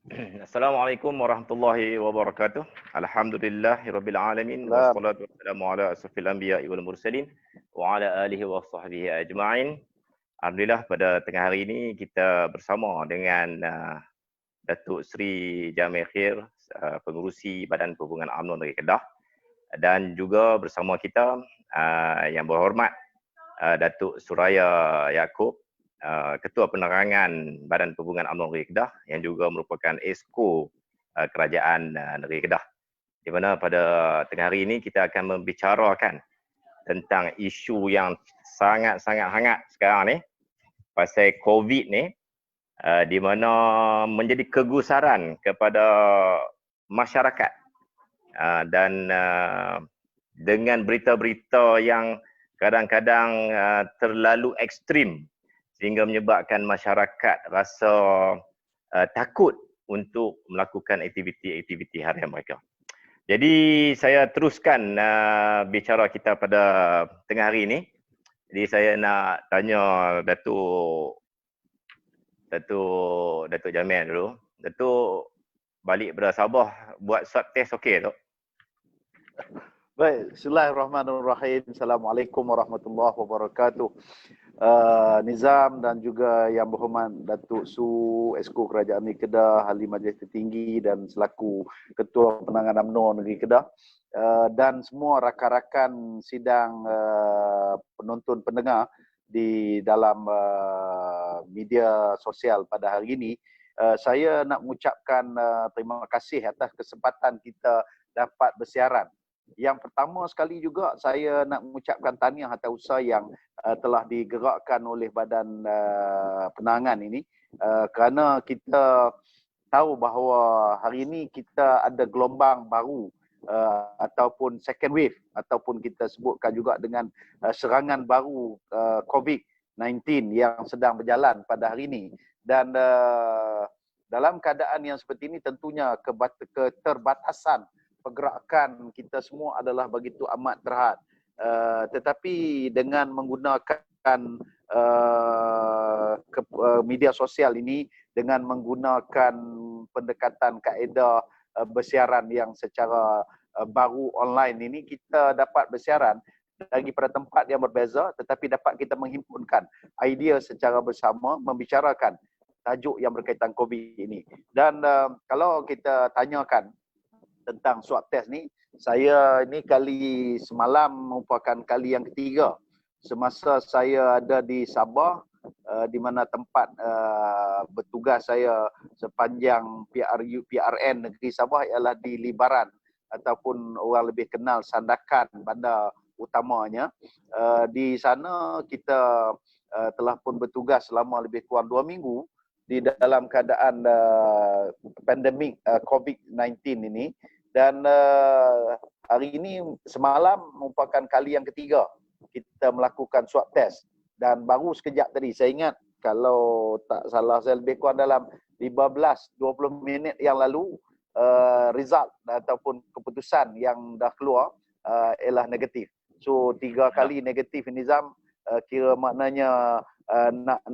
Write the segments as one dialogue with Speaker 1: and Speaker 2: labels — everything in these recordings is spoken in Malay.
Speaker 1: Assalamualaikum warahmatullahi wabarakatuh. Alhamdulillahirabbil alamin
Speaker 2: Salam.
Speaker 1: wassalatu wassalamu ala asrofil anbiya'i wal mursalin wa ala alihi wa sahbihi ajma'in. Alhamdulillah pada tengah hari ini kita bersama dengan Datuk Seri Jamil Khair, pengerusi Badan Perhubungan UMNO Negeri Kedah, dan juga bersama kita yang berhormat Datuk Suraya Yaakob, Ketua Penerangan Badan Perhubungan UMNO Negeri Kedah yang juga merupakan Esko Kerajaan Negeri Kedah. Di mana pada tengah hari ini kita akan membicarakan tentang isu yang sangat-sangat hangat sekarang ni, pasal COVID ni, di mana menjadi kegusaran kepada masyarakat dan dengan berita-berita yang kadang-kadang terlalu ekstrim sehingga menyebabkan masyarakat rasa takut untuk melakukan aktiviti-aktiviti harian mereka. Jadi saya teruskan bicara kita pada tengah hari ini. Jadi saya nak tanya Datuk Jamil dulu. Datuk balik dari Sabah buat swab test okey tak?
Speaker 2: Baik, Bismillahirrahmanirrahim. Assalamualaikum warahmatullahi wabarakatuh. Nizam dan juga yang berhormat Datuk Su, Esko Kerajaan Negeri Kedah, Ahli Majlis Tertinggi dan selaku Ketua Penanganan UMNO Negeri Kedah, dan semua rakan-rakan sidang penonton pendengar di dalam media sosial pada hari ini. Saya nak mengucapkan terima kasih atas kesempatan kita dapat bersiaran. Yang pertama sekali juga saya nak mengucapkan tahniah atas usaha yang telah digerakkan oleh Badan Penanganan ini, kerana kita tahu bahawa hari ini kita ada gelombang baru ataupun second wave, ataupun kita sebutkan juga dengan serangan baru COVID-19 yang sedang berjalan pada hari ini. Dan dalam keadaan yang seperti ini tentunya keterbatasan pergerakan kita semua adalah begitu amat terhad. Tetapi dengan menggunakan media sosial ini, dengan menggunakan pendekatan kaedah bersiaran yang secara baru online ini, kita dapat bersiaran daripada tempat yang berbeza, tetapi dapat kita menghimpunkan idea secara bersama, membicarakan tajuk yang berkaitan COVID ini. Dan kalau kita tanyakan tentang swab test ni, saya ini kali semalam merupakan kali yang ketiga semasa saya ada di Sabah, di mana tempat bertugas saya sepanjang PRN Negeri Sabah ialah di Libaran, ataupun orang lebih kenal Sandakan, bandar utamanya. Di sana kita telah pun bertugas selama lebih kurang 2 minggu di dalam keadaan pandemik COVID-19 ini. Dan hari ini semalam merupakan kali yang ketiga kita melakukan swab test. Dan baru sekejap tadi, saya ingat kalau tak salah saya lebih kurang dalam 15-20 minit yang lalu, result ataupun keputusan yang dah keluar ialah negatif. So 3 kali negatif, Nizam, kira maknanya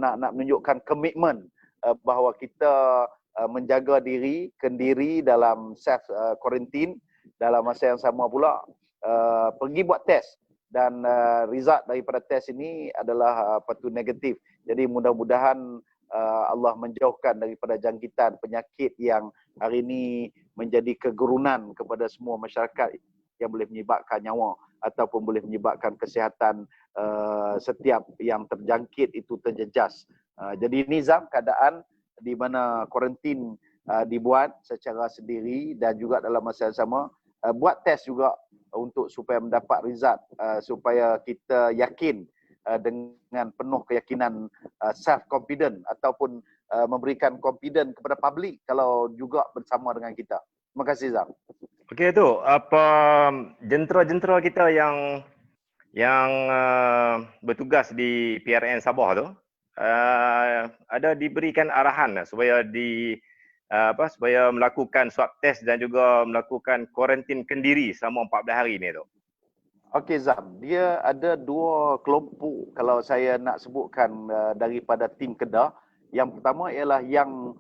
Speaker 2: nak menunjukkan komitmen bahawa kita menjaga diri, kendiri dalam self quarantine. Dalam masa yang sama pula pergi buat test, dan result daripada test ini adalah negatif. Jadi mudah-mudahan Allah menjauhkan daripada jangkitan penyakit yang hari ini menjadi kegerunan kepada semua masyarakat, yang boleh menyebabkan nyawa ataupun boleh menyebabkan kesihatan setiap yang terjangkit itu terjejas. Jadi Nizam, keadaan di mana kuarantin dibuat secara sendiri, dan juga dalam masa yang sama buat test juga untuk supaya mendapat result, supaya kita yakin dengan penuh keyakinan, self confident, ataupun memberikan confident kepada publik kalau juga bersama dengan kita. Terima kasih, Zam.
Speaker 1: Okey tu, apa jentera-jentera kita yang bertugas di PRN Sabah tu ada diberikan arahan supaya supaya melakukan swab test dan juga melakukan kuarantin kendiri selama 14 hari ni tu.
Speaker 2: Okey Zam, dia ada 2 kelompok kalau saya nak sebutkan daripada tim Kedah. Yang pertama ialah yang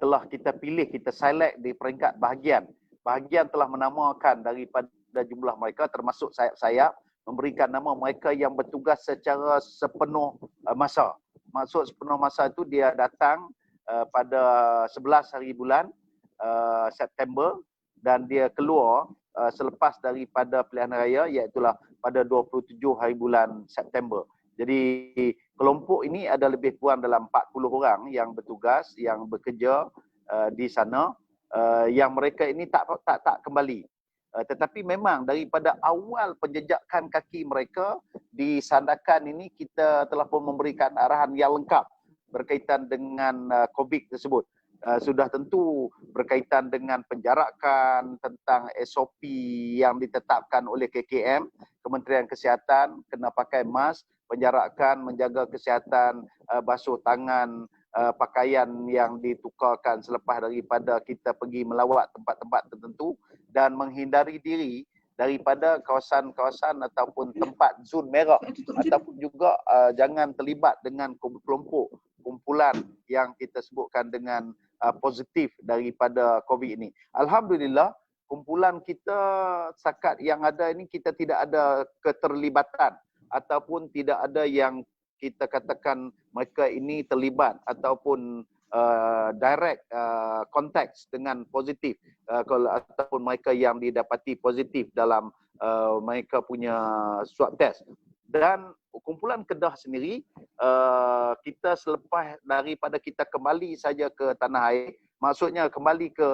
Speaker 2: telah kita pilih, kita select di peringkat bahagian. Bahagian telah menamakan daripada jumlah mereka, termasuk sayap-sayap, memberikan nama mereka yang bertugas secara sepenuh masa. Maksud sepenuh masa itu dia datang pada 11 hari bulan September dan dia keluar selepas daripada pilihan raya, iaitulah pada 27 hari bulan September. Jadi kelompok ini ada lebih kurang dalam 40 orang yang bertugas, yang bekerja di sana, yang mereka ini tak kembali. Tetapi memang daripada awal penjejakan kaki mereka di Sandakan ini, kita telah pun memberikan arahan yang lengkap berkaitan dengan COVID tersebut. Sudah tentu berkaitan dengan penjarakan, tentang SOP yang ditetapkan oleh KKM, Kementerian Kesihatan, kena pakai mask, penjarakan, menjaga kesihatan, basuh tangan, pakaian yang ditukarkan selepas daripada kita pergi melawat tempat-tempat tertentu, dan menghindari diri daripada kawasan-kawasan ataupun tempat zon merah, ataupun juga jangan terlibat dengan kelompok kumpulan yang kita sebutkan dengan positif daripada COVID ini. Alhamdulillah, kumpulan kita setakat yang ada ini kita tidak ada keterlibatan ataupun tidak ada yang kita katakan mereka ini terlibat ataupun direct konteks dengan positif ataupun mereka yang didapati positif dalam mereka punya swab test. Dan kumpulan Kedah sendiri, kita selepas daripada kita kembali saja ke tanah air, maksudnya kembali ke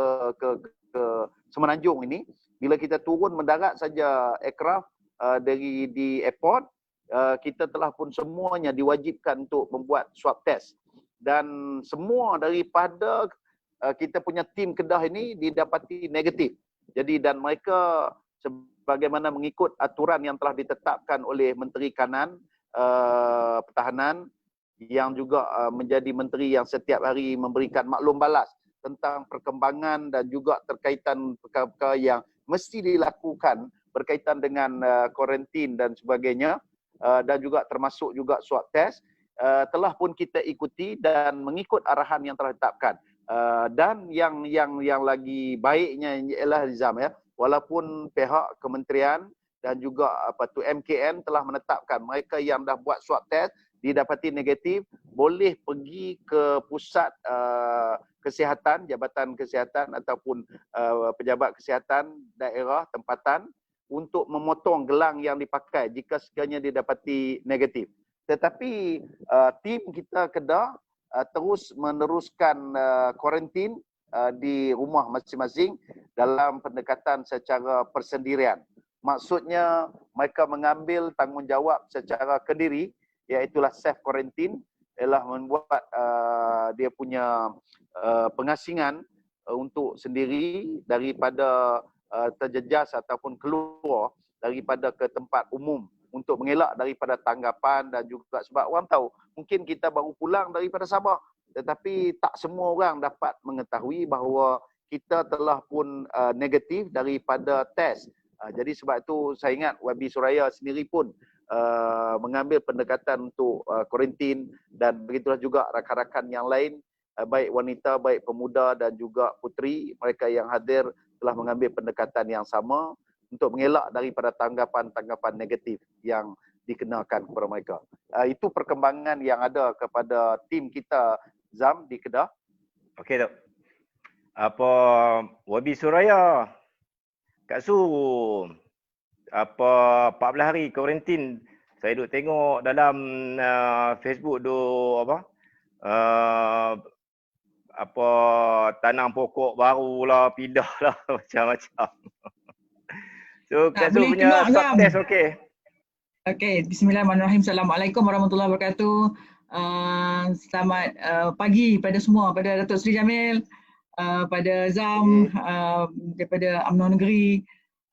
Speaker 2: Semenanjung ini, bila kita turun mendarat saja aircraft di airport, kita telah pun semuanya diwajibkan untuk membuat swab test. Dan semua daripada kita punya tim Kedah ini didapati negatif. Jadi dan mereka sebagaimana mengikut aturan yang telah ditetapkan oleh Menteri Kanan, Pertahanan, yang juga menjadi menteri yang setiap hari memberikan maklum balas tentang perkembangan dan juga terkaitan perkara-perkara yang mesti dilakukan berkaitan dengan kuarantin dan sebagainya, dan juga termasuk juga swab test, telah pun kita ikuti dan mengikut arahan yang telah ditetapkan. Dan yang lagi baiknya ialah Nizam, ya, walaupun pihak kementerian dan juga MKN telah menetapkan mereka yang dah buat swab test didapati negatif, boleh pergi ke pusat kesihatan, jabatan kesihatan ataupun pejabat kesihatan daerah tempatan untuk memotong gelang yang dipakai jika sekiranya didapati negatif. Tetapi tim kita Kedah terus meneruskan kuarantin di rumah masing-masing dalam pendekatan secara persendirian. Maksudnya mereka mengambil tanggungjawab secara kendiri, iaitulah self quarantine, ialah membuat dia punya pengasingan untuk sendiri daripada terjejas ataupun keluar daripada ke tempat umum untuk mengelak daripada tanggapan. Dan juga sebab orang tahu mungkin kita baru pulang daripada Sabah, tetapi tak semua orang dapat mengetahui bahawa kita telah pun negatif daripada test. Jadi sebab itu saya ingat YB Suraya sendiri pun mengambil pendekatan untuk kuarantin, dan begitulah juga rakan-rakan yang lain, baik wanita, baik pemuda dan juga puteri, mereka yang hadir telah mengambil pendekatan yang sama untuk mengelak daripada tanggapan-tanggapan negatif yang dikenakan kepada mereka. Itu perkembangan yang ada kepada tim kita Zam di Kedah.
Speaker 1: Okey, Dok. Apa YB Suraya, Kak Su, 14 hari kuarantin. Saya duk tengok dalam Facebook tanam pokok barulah, pindah lah macam-macam. So Kak Su punya swab test okey.
Speaker 3: Okey, bismillahirrahmanirrahim. Assalamualaikum warahmatullahi wabarakatuh. Selamat pagi pada semua, pada Datuk Seri Jamil, pada Zam, daripada UMNO Negeri.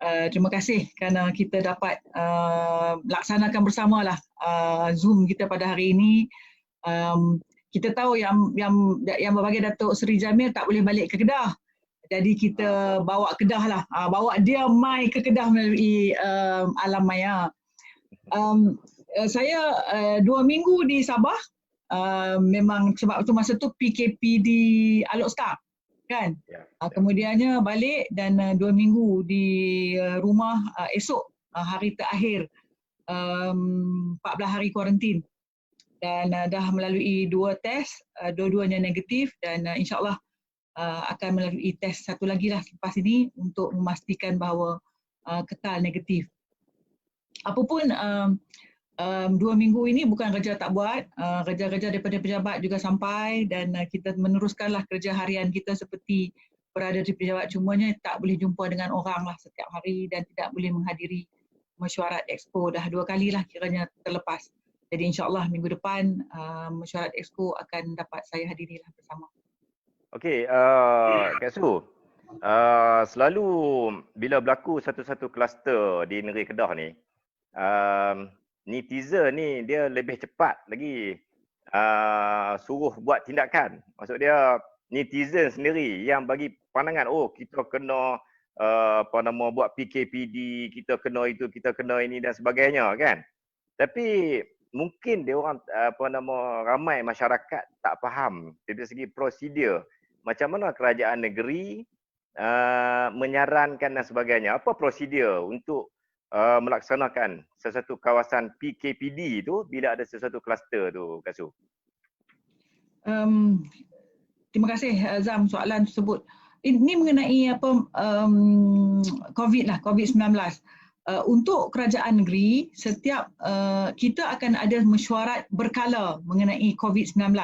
Speaker 3: Terima kasih kerana kita dapat laksanakan bersamalah Zoom kita pada hari ini. Kita tahu yang berbagai Datuk Seri Jamil tak boleh balik ke Kedah. Jadi kita bawa Kedah lah, bawa dia mai ke Kedah melalui alam maya. Saya 2 minggu di Sabah, memang sebab tu masa tu PKP di Alok Star kan. Kemudiannya balik dan 2 minggu di rumah, esok hari terakhir 14 hari kuarantin. Dan dah melalui 2 test, dua-duanya negatif dan insyaAllah akan melalui test satu lagi lah selepas ini untuk memastikan bahawa kekal negatif. Apapun 2 minggu ini bukan kerja tak buat, kerja-kerja daripada pejabat juga sampai dan kita meneruskanlah kerja harian kita seperti berada di pejabat, cumanya tak boleh jumpa dengan orang lah setiap hari dan tidak boleh menghadiri mesyuarat expo. Dah 2 kali lah kiranya terlepas. Jadi insyaAllah minggu depan mesyuarat expo akan dapat saya hadirilah bersama.
Speaker 1: Okey, Kak Su, selalu bila berlaku satu-satu kluster di negeri Kedah ni, netizen ni dia lebih cepat lagi suruh buat tindakan. Maksud dia netizen sendiri yang bagi pandangan, oh kita kena buat PKPD, kita kena itu, kita kena ini dan sebagainya kan. Tapi mungkin dia orang ramai masyarakat tak faham dari segi prosedur macam mana kerajaan negeri menyarankan dan sebagainya. Apa prosedur untuk melaksanakan sesuatu kawasan PKPD tu bila ada sesuatu kluster tu, Kak Su?
Speaker 3: Terima kasih Zam soalan tersebut. Ini mengenai COVID-19. Untuk kerajaan negeri, setiap kita akan ada mesyuarat berkala mengenai COVID-19.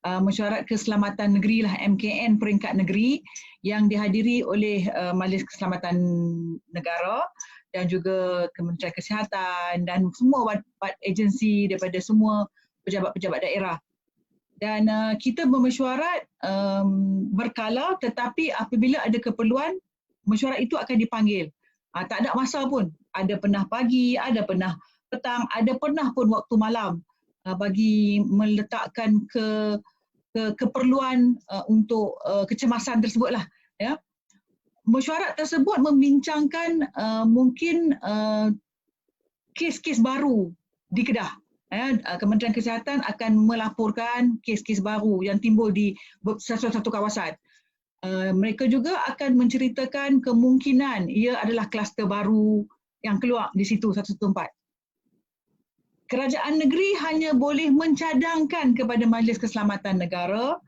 Speaker 3: Mesyuarat Keselamatan Negeri lah, MKN peringkat negeri yang dihadiri oleh Majlis Keselamatan Negara dan juga Kementerian Kesihatan dan semua agensi daripada semua pejabat-pejabat daerah. Dan kita bermesyuarat berkala, tetapi apabila ada keperluan, mesyuarat itu akan dipanggil. Tak ada masa pun. Ada pernah pagi, ada pernah petang, ada pernah pun waktu malam bagi meletakkan keperluan untuk kecemasan tersebutlah. Ya. Mesyuarat tersebut membincangkan mungkin kes-kes baru di Kedah. Kementerian Kesihatan akan melaporkan kes-kes baru yang timbul di satu-satu kawasan. Mereka juga akan menceritakan kemungkinan ia adalah kluster baru yang keluar di situ satu tempat. Kerajaan negeri hanya boleh mencadangkan kepada Majlis Keselamatan Negara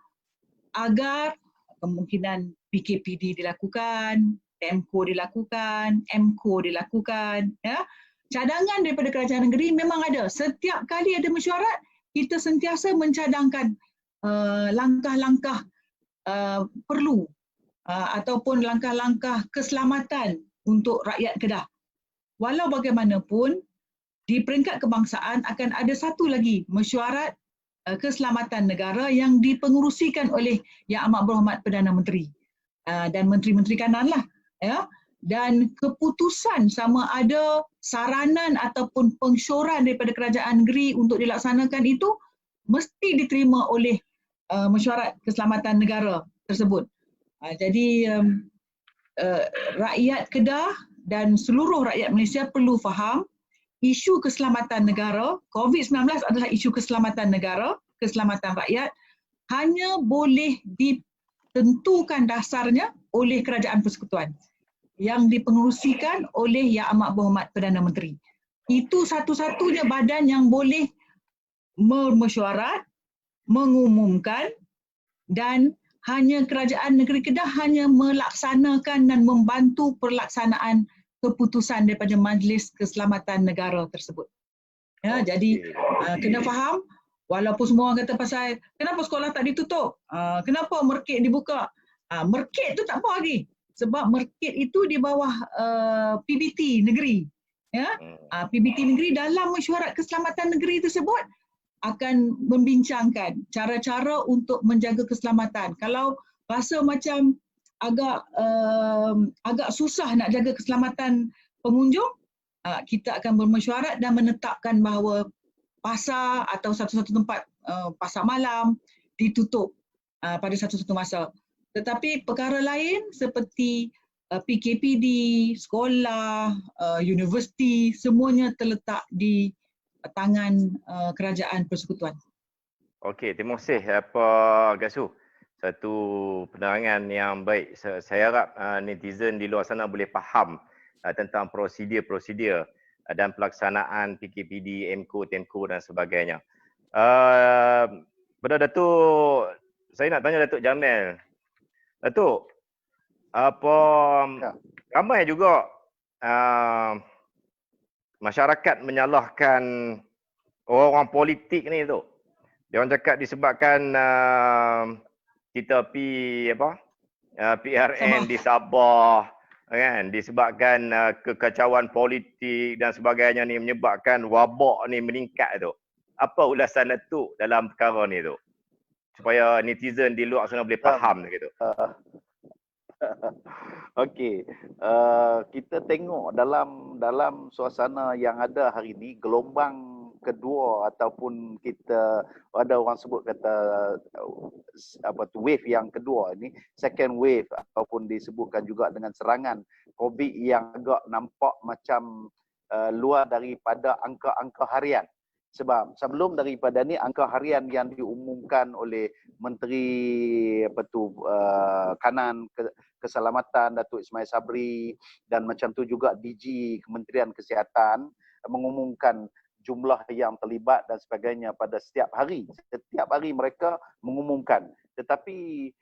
Speaker 3: agar kemungkinan PKPD dilakukan, TEMCO dilakukan, MCO dilakukan. Ya. Cadangan daripada kerajaan negeri memang ada. Setiap kali ada mesyuarat, kita sentiasa mencadangkan langkah-langkah perlu ataupun langkah-langkah keselamatan untuk rakyat Kedah. Walau bagaimanapun, di peringkat kebangsaan akan ada satu lagi mesyuarat keselamatan negara yang dipengerusikan oleh Yang Amat Berhormat Perdana Menteri dan menteri-menteri kanan lah. Ya. Dan keputusan sama ada saranan ataupun pengsyoran daripada kerajaan negeri untuk dilaksanakan itu mesti diterima oleh mesyuarat keselamatan negara tersebut. Jadi rakyat Kedah dan seluruh rakyat Malaysia perlu faham isu keselamatan negara, COVID-19 adalah isu keselamatan negara, keselamatan rakyat, hanya boleh ditentukan dasarnya oleh Kerajaan Persekutuan yang dipengerusikan oleh Yang Amat Berhormat Perdana Menteri. Itu satu-satunya badan yang boleh bermesyuarat, mengumumkan dan hanya Kerajaan Negeri Kedah hanya melaksanakan dan membantu pelaksanaan keputusan daripada Majlis Keselamatan Negara tersebut. Ya, jadi kena faham, walaupun semua orang kata pasal kenapa sekolah tak ditutup, kenapa merkit dibuka. Merkit tu tak apa lagi. Sebab merkit itu di bawah PBT negeri. Ya? PBT negeri dalam mesyuarat keselamatan negeri tersebut akan membincangkan cara-cara untuk menjaga keselamatan. Kalau rasa macam agak susah nak jaga keselamatan pengunjung, kita akan bermesyuarat dan menetapkan bahawa pasar atau satu-satu tempat pasar malam ditutup pada satu-satu masa. Tetapi perkara lain seperti PKPD, sekolah, universiti, semuanya terletak di tangan Kerajaan Persekutuan.
Speaker 1: Okey, terima kasih Pak Gasu. Satu penerangan yang baik. Saya harap netizen di luar sana boleh faham tentang prosedur-prosedur dan pelaksanaan PKPD, MCO, TEMCO dan sebagainya. Pada Datuk, saya nak tanya Datuk Jamil. Datuk, apa
Speaker 2: Ya.
Speaker 1: ramai juga masyarakat menyalahkan orang-orang politik ni tu. Dia orang cakap disebabkan kita PRN di Sabah kan, disebabkan kekacauan politik dan sebagainya ni menyebabkan wabak ni meningkat tu. Apa ulasan Datuk dalam perkara ni tu? Supaya netizen di luar sana boleh faham gitu.
Speaker 2: Okey, kita tengok dalam suasana yang ada hari ini, gelombang kedua ataupun kita ada orang sebut kata wave yang kedua ini, second wave ataupun disebutkan juga dengan serangan COVID yang agak nampak macam luar daripada angka-angka harian. Sebab sebelum daripada ni angka harian yang diumumkan oleh Menteri Kanan Keselamatan Datuk Ismail Sabri dan macam tu juga DG Kementerian Kesihatan mengumumkan jumlah yang terlibat dan sebagainya pada setiap hari. Setiap hari mereka mengumumkan. Tetapi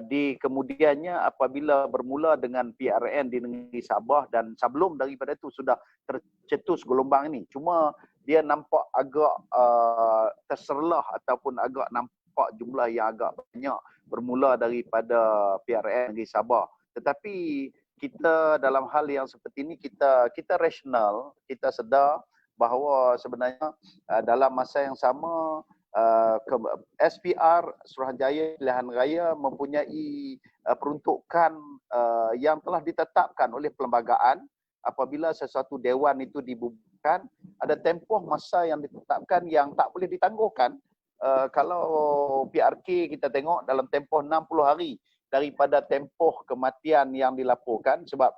Speaker 2: di kemudiannya apabila bermula dengan PRN di negeri Sabah dan sebelum daripada itu sudah tercetus gelombang ini. Cuma dia nampak agak terserlah ataupun agak nampak jumlah yang agak banyak bermula daripada PRN negeri Sabah. Tetapi kita dalam hal yang seperti ini kita rasional, kita sedar bahawa sebenarnya dalam masa yang sama SPR Suruhanjaya Pilihan Raya mempunyai peruntukan yang telah ditetapkan oleh perlembagaan. Apabila sesuatu dewan itu dibubuhkan, ada tempoh masa yang ditetapkan yang tak boleh ditangguhkan. Kalau PRK kita tengok dalam tempoh 60 hari daripada tempoh kematian yang dilaporkan, sebab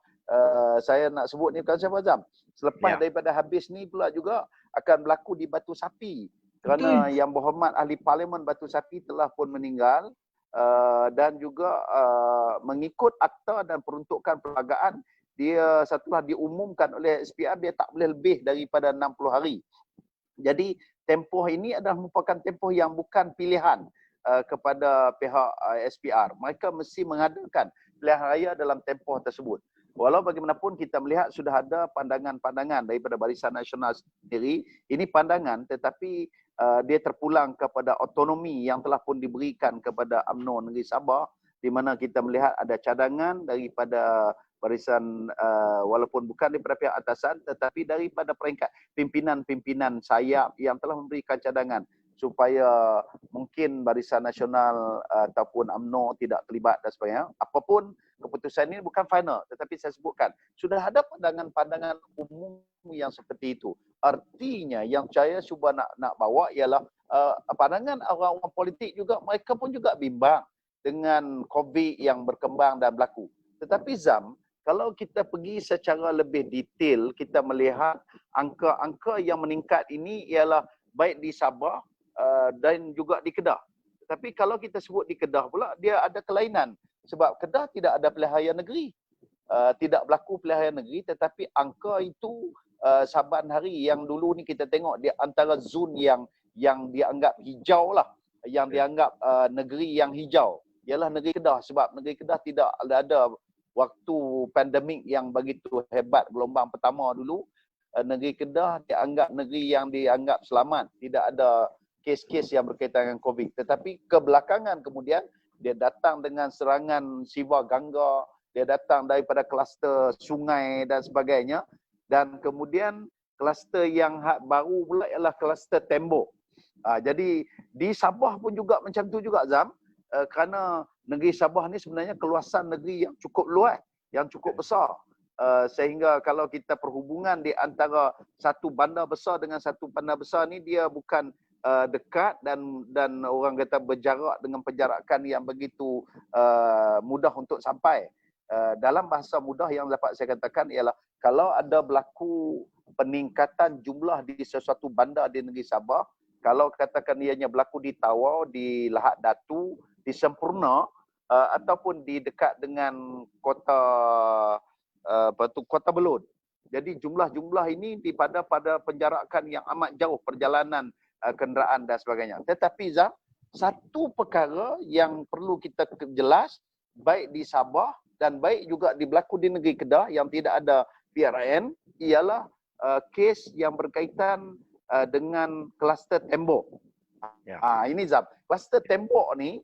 Speaker 2: saya nak sebut ni bukan siapa Azam. Selepas daripada habis ni pula juga akan berlaku di Batu Sapi. Kerana Yang Berhormat Ahli Parlimen Batu Sapi telah pun meninggal dan juga mengikut akta dan peruntukan perlembagaan, dia setelah diumumkan oleh SPR dia tak boleh lebih daripada 60 hari. Jadi tempoh ini adalah merupakan tempoh yang bukan pilihan kepada pihak SPR. Mereka mesti mengadakan pilihan raya dalam tempoh tersebut. Walau bagaimanapun kita melihat sudah ada pandangan-pandangan daripada Barisan Nasional sendiri. Ini pandangan tetapi dia terpulang kepada otonomi yang telah pun diberikan kepada UMNO Negeri Sabah, di mana kita melihat ada cadangan daripada barisan walaupun bukan daripada pihak atasan tetapi daripada peringkat pimpinan-pimpinan sayap yang telah memberikan cadangan supaya mungkin Barisan Nasional ataupun UMNO tidak terlibat dan sebagainya. Apapun keputusan ini bukan final, tetapi saya sebutkan sudah ada pandangan-pandangan umum yang seperti itu. Artinya yang saya cuba nak bawa ialah pandangan orang-orang politik juga, mereka pun juga bimbang dengan COVID yang berkembang dan berlaku. Tetapi Zam, kalau kita pergi secara lebih detail, kita melihat angka-angka yang meningkat ini ialah baik di Sabah dan juga di Kedah. Tapi kalau kita sebut di Kedah pula, dia ada kelainan. Sebab Kedah tidak ada pilihan raya negeri. Tidak berlaku pilihan raya negeri, tetapi angka itu saban hari yang dulu ni kita tengok di antara zon yang dianggap hijau lah. Yang dianggap negeri yang hijau. Ialah negeri Kedah. Sebab negeri Kedah tidak ada waktu pandemik yang begitu hebat gelombang pertama dulu. Negeri Kedah dianggap negeri yang dianggap selamat. Tidak ada kes-kes yang berkaitan dengan COVID. Tetapi kebelakangan kemudian dia datang dengan serangan Siva Gangga, dia datang daripada kluster sungai dan sebagainya. Dan kemudian kluster yang baru pula ialah kluster tembok. Jadi di Sabah pun juga macam tu juga Zam. Kerana negeri Sabah ni sebenarnya keluasan negeri yang cukup luas, yang cukup besar. Sehingga kalau kita perhubungan di antara satu bandar besar dengan satu bandar besar ni, dia bukan dekat dan orang kata berjarak dengan penjarakan yang begitu mudah untuk sampai. Dalam bahasa mudah yang dapat saya katakan ialah kalau ada berlaku peningkatan jumlah di sesuatu bandar di negeri Sabah, kalau katakan ianya berlaku di Tawau, di Lahad Datu, di Sempurna, ataupun di dekat dengan kota Kota Belud. Jadi jumlah-jumlah ini pada penjarakan yang amat jauh perjalanan kenderaan dan sebagainya. Tetapi Zam, satu perkara yang perlu kita jelas, baik di Sabah dan baik juga berlaku di negeri Kedah yang tidak ada PRN, ialah kes yang berkaitan dengan kluster tembok.
Speaker 1: Ya.
Speaker 2: Ini Zam, kluster tembok ni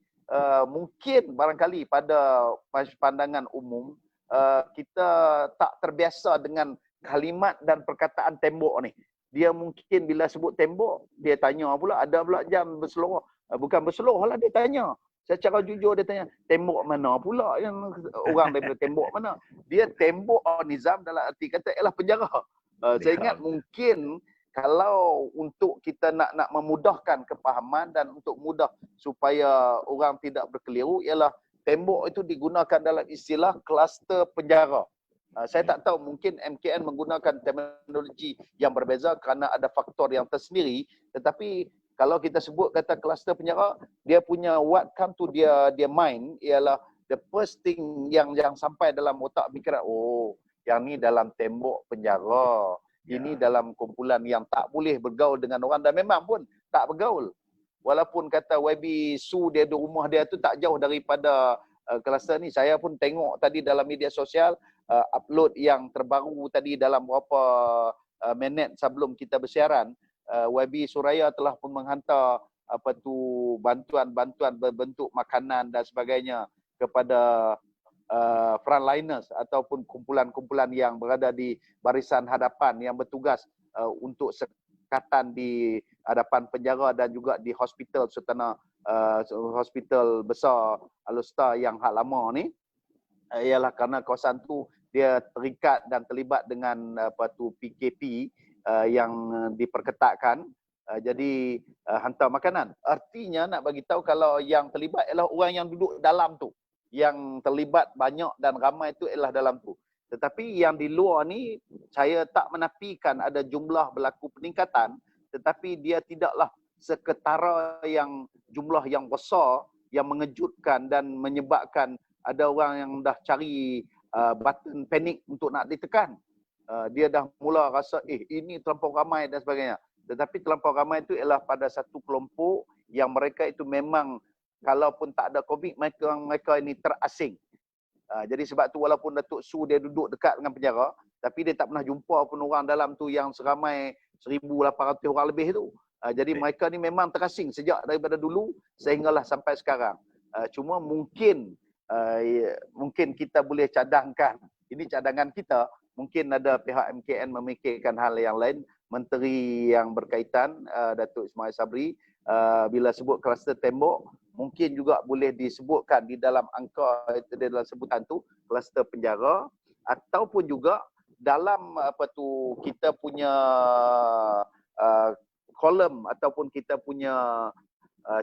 Speaker 2: mungkin barangkali pada pandangan umum kita tak terbiasa dengan kalimat dan perkataan tembok ni. Dia mungkin bila sebut tembok, dia tanya pula, ada pula jam berseluruh. Bukan berseluruh lah, dia tanya. Secara jujur dia tanya, tembok mana pula yang orang daripada tembok mana? Dia tembok Nizam dalam arti kata ialah penjara. Saya ingat mungkin kalau untuk kita nak memudahkan kepahaman dan untuk mudah supaya orang tidak berkeliru, ialah tembok itu digunakan dalam istilah kluster penjara. Saya tak tahu, mungkin MKN menggunakan terminologi yang berbeza kerana ada faktor yang tersendiri, tetapi kalau kita sebut kata kluster penjara, dia punya what come to dia mind ialah the first thing yang sampai dalam otak fikiran, oh, yang ni dalam tembok penjara. Ini dalam kumpulan yang tak boleh bergaul dengan orang, dan memang pun tak bergaul. Walaupun kata YB Su dia di rumah dia tu tak jauh daripada kluster ni. Saya pun tengok tadi dalam media sosial upload yang terbaru tadi dalam beberapa minit sebelum kita bersiaran. YB Suraya telah pun menghantar bantuan-bantuan berbentuk makanan dan sebagainya kepada frontliners ataupun kumpulan-kumpulan yang berada di barisan hadapan yang bertugas untuk sekatan di hadapan penjara dan juga di hospital Sultanah hospital besar Al-Usta yang hak lama ni, ialah kerana kawasan tu dia terikat dan terlibat dengan PKP yang diperketatkan. Jadi hantar makanan. Artinya nak bagi tahu kalau yang terlibat ialah orang yang duduk dalam tu. Yang terlibat banyak dan ramai itu ialah dalam tu. Tetapi yang di luar ni, saya tak menafikan ada jumlah berlaku peningkatan, tetapi dia tidaklah seketara yang jumlah yang besar yang mengejutkan dan menyebabkan ada orang yang dah cari button panik untuk nak ditekan. Dia dah mula rasa ini terlampau ramai dan sebagainya. Tetapi terlampau ramai itu ialah pada satu kelompok yang mereka itu memang kalaupun tak ada COVID, mereka ini terasing. Jadi sebab tu walaupun Datuk Su dia duduk dekat dengan penjara, tapi dia tak pernah jumpa pun orang dalam tu yang seramai 1,800 orang lebih tu. Jadi mereka ni memang terasing sejak daripada dulu sehinggalah sampai sekarang. Cuma mungkin kita boleh cadangkan, ini cadangan kita, mungkin ada pihak MKN memikirkan hal yang lain. Menteri yang berkaitan, Datuk Ismail Sabri, bila sebut kluster tembok, mungkin juga boleh disebutkan di dalam angka itu, di dalam sebutan tu kluster penjara, ataupun juga dalam kita punya kolom ataupun kita punya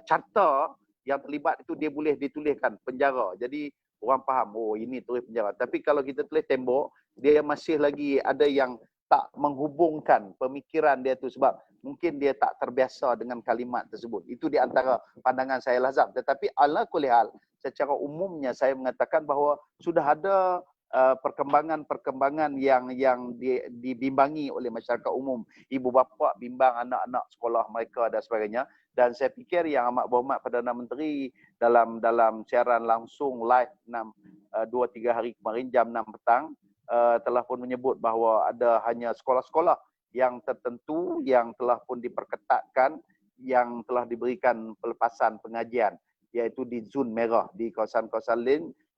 Speaker 2: carta yang terlibat itu, dia boleh dituliskan penjara. Jadi orang faham, oh ini tulis penjara. Tapi kalau kita tulis tembok, dia masih lagi ada yang tak menghubungkan pemikiran dia tu sebab mungkin dia tak terbiasa dengan kalimat tersebut. Itu di antara pandangan saya Lazam. Tetapi ala kulli hal, secara umumnya saya mengatakan bahawa sudah ada perkembangan-perkembangan yang dibimbangi oleh masyarakat umum. Ibu bapa bimbang anak-anak sekolah mereka dan sebagainya. Dan saya fikir yang amat berhormat Perdana Menteri dalam siaran langsung live 2-3 hari kemarin jam 6 petang telah pun menyebut bahawa ada hanya sekolah-sekolah yang tertentu yang telah pun diperketatkan, yang telah diberikan pelepasan pengajian, iaitu di zon merah, di kawasan-kawasan